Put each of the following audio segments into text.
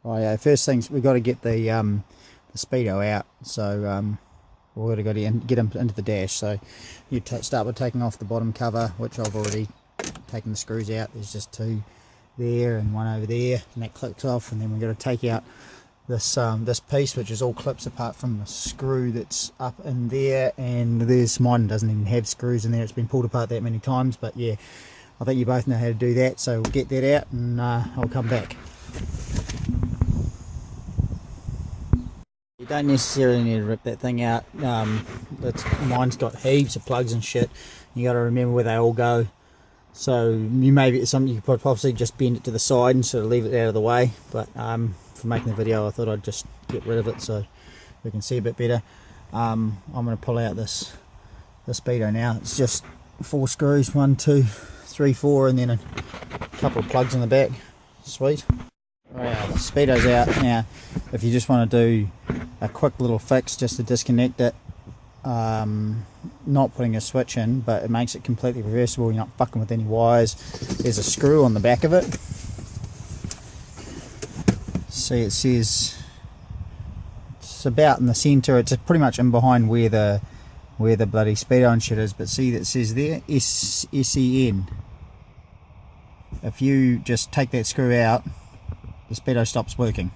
Oh yeah, first things we've got to get the speedo out. So we've got to get him into the dash. So you start with taking off the bottom cover, which I've already taken the screws out. There's just two there and one over there, and that clicks off. And then we've got to take out this this piece, which is all clips apart from the screw that's up in there. And there's mine doesn't even have screws in there. It's been pulled apart that many times, but yeah, I think you both know how to do that. So we'll get that out, and I'll come back. You don't necessarily need to rip that thing out. Mine's got heaps of plugs and shit. You got to remember where they all go. So you maybe it's something you could possibly just bend it to the side and sort of leave it out of the way. But for making the video, I thought I'd just get rid of it so we can see a bit better. I'm going to pull out this speedo now. It's just 4 screws, 1, 2, 3, 4, and then a couple of plugs in the back. Sweet. Right, the speedo's out now. If you just want to do a quick little fix just to disconnect it, not putting a switch in, but it makes it completely reversible. You're not fucking with any wires. There's a screw on the back of it. See, it says it's about in the center. It's pretty much in behind where the bloody speedo and shit is, but see that says there SEN. If you just take that screw out, the speedo stops working,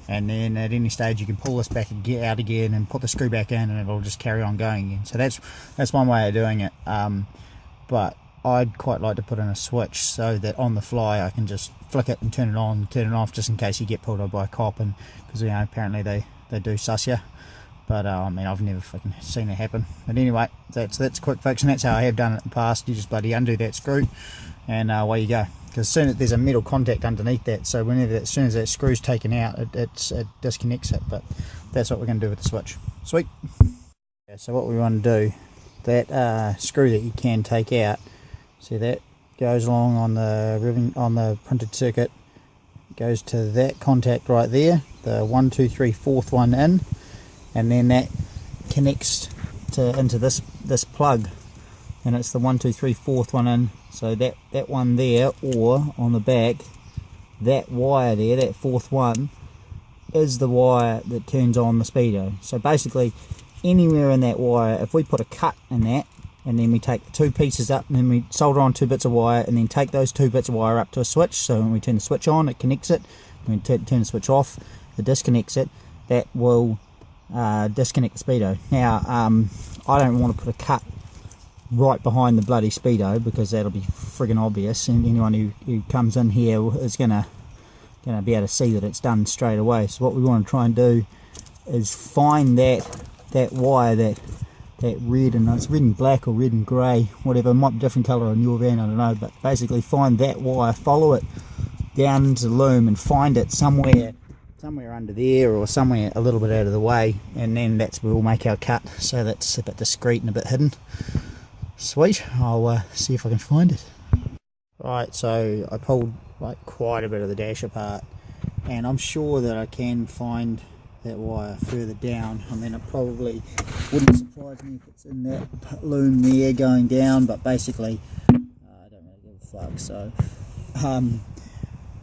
and then at any stage you can pull this back and get out again and put the screw back in, and it'll just carry on going again. So that's one way of doing it, but I'd quite like to put in a switch so that on the fly I can just flick it and turn it on, turn it off, just in case you get pulled over by a cop, and because apparently they do suss you. But I mean, I've never fucking seen it happen. But anyway, that's a quick fix, and that's how I have done it in the past. You just bloody undo that screw, and away you go. Because soon as there's a metal contact underneath that, so as soon as that screw's taken out, it disconnects it. But that's what we're going to do with the switch. Sweet. Yeah, so what we want to do, that screw that you can take out, see that goes along on the printed circuit, goes to that contact right there, the 1, 2, 3, 4th one in, and then that connects into this plug, and it's the 1, 2, 3, 4th one in. So that one there, or on the back, that wire there, that 4th one, is the wire that turns on the speedo. So basically, anywhere in that wire, if we put a cut in that, and then we take the 2 pieces up, and then we solder on 2 bits of wire, and then take those 2 bits of wire up to a switch, so when we turn the switch on, it connects it. When we turn the switch off, it disconnects it. That will disconnect the speedo. Now, I don't want to put a cut right behind the bloody speedo, because that'll be friggin' obvious, and anyone who comes in here is gonna be able to see that it's done straight away. So what we want to try and do is find that wire, that red, and it's red and black or red and grey, whatever, might be a different colour on your van, I don't know, but basically find that wire, follow it down into the loom, and find it somewhere under there, or somewhere a little bit out of the way, and then that's where we'll make our cut, so that's a bit discreet and a bit hidden. Sweet, I'll see if I can find it. Right, so I pulled like quite a bit of the dash apart, and I'm sure that I can find that wire further down. I mean, it probably wouldn't surprise me if it's in that loom there going down, but basically I don't really give a fuck. So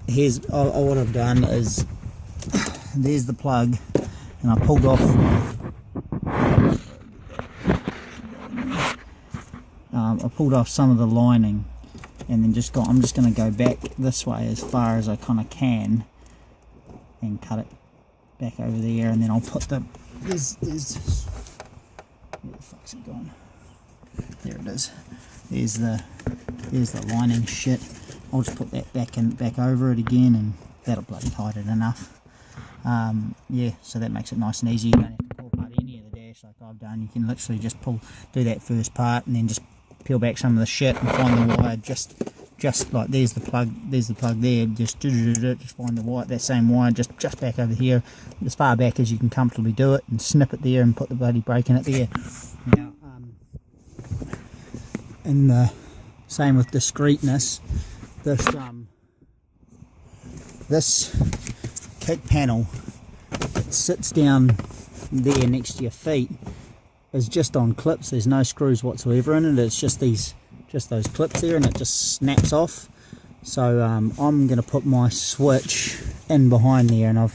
here's what I've done is there's the plug, and I pulled off some of the lining, and then I'm just going to go back this way as far as I kind of can and cut it back over there, and then I'll put where the fuck's it gone? There it is. There's the lining shit. I'll just put that back over it again, and that'll bloody hide it enough. Yeah, so that makes it nice and easy. You don't have to pull apart any of the dash like I've done. You can literally just do that first part, and then just peel back some of the shit and find the wire just like there's the plug there, just find the wire, that same wire just back over here, as far back as you can comfortably do it, and snip it there and put the bloody brake in it there. Now and the same with discreetness, this kick panel that sits down there next to your feet is just on clips. There's no screws whatsoever in it. It's just those clips there, and it just snaps off. So I'm going to put my switch in behind there, and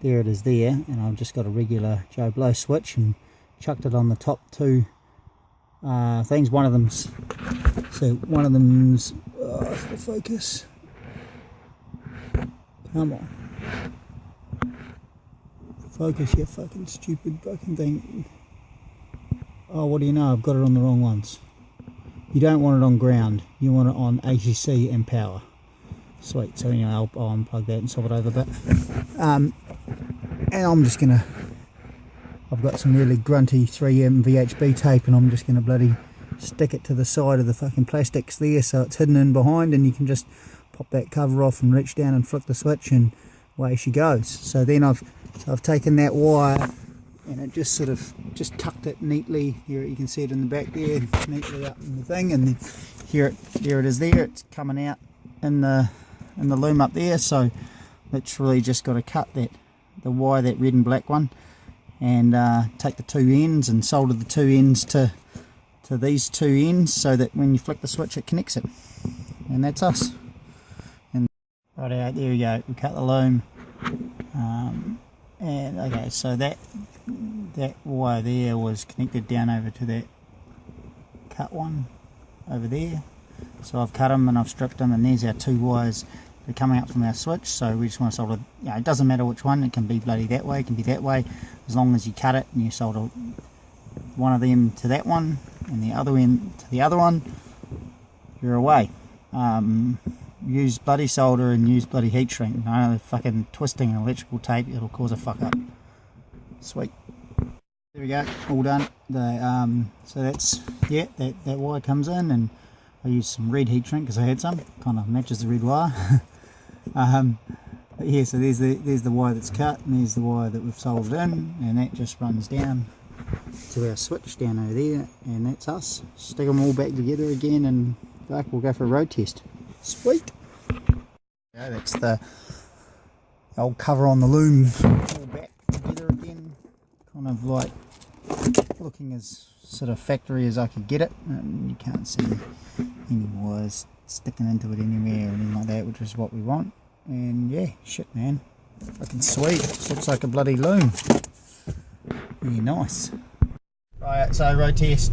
there it is there, and I've just got a regular Joe Blow switch and chucked it on the top two things. One of them's focus. Come on, focus, you fucking stupid fucking thing. Oh, what do you know? I've got it on the wrong ones. You don't want it on ground. You want it on ACC and power. Sweet. So anyway, I'll unplug that and swap it over a bit. And I'm just gonna. I've got some really grunty 3M VHB tape, and I'm just gonna bloody stick it to the side of the fucking plastics there, so it's hidden in behind, and you can just pop that cover off and reach down and flick the switch, and away she goes. So then I've taken that wire, and it just sort of tucked it neatly. Here you can see it in the back there, neatly up in the thing, and then here it is there. It's coming out in the loom up there. So literally just got to cut the wire, that red and black one, and take the two ends and solder the two ends to these two ends, so that when you flick the switch it connects it, and that's us. And right out there we go. We cut the loom. And okay, so that wire there was connected down over to that cut one over there. So I've cut them and I've stripped them, and there's our two wires that are coming up from our switch. So we just want to solder, it doesn't matter which one, it can be bloody that way, it can be that way, as long as you cut it and you solder one of them to that one and the other end to the other one, you're away. Use bloody solder and use bloody heat shrink. No fucking twisting an electrical tape, it'll cause a fuck up. Sweet. There we go, all done. So that's, yeah, that wire comes in, and I used some red heat shrink because I had some, kind of matches the red wire. But yeah, so there's the wire that's cut, and there's the wire that we've soldered in, and that just runs down to our switch down over there, and that's us. Stick them all back together again, and we'll go for a road test. Sweet. Yeah, that's the old cover on the loom, all back together again, kind of like looking as sort of factory as I could get it. You can't see any wires sticking into it anywhere or anything like that, which is what we want. And yeah, shit man, fucking sweet. This looks like a bloody loom. Yeah, nice. Right, so road test.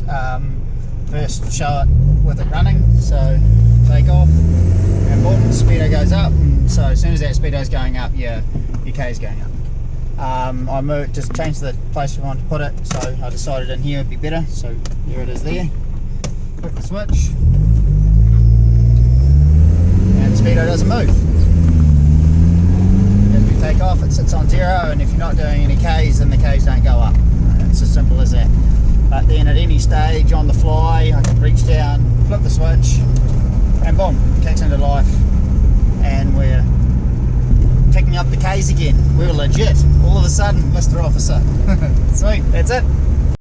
First show it with it running, so take off, and boom, speedo goes up, and so as soon as that speedo's going up, your K is going up. I just changed the place we wanted to put it, so I decided in here would be better, so here it is there. Click the switch, and the speedo doesn't move. As we take off, it sits on 0, and if you're not doing any Ks, then the Ks don't go up. It's as simple as that. But then at any stage on the fly, I can reach down, flip the switch, and boom, kicks into life, and we're picking up the Ks again. We're legit. All of a sudden, Mr. Officer. Sweet, that's it.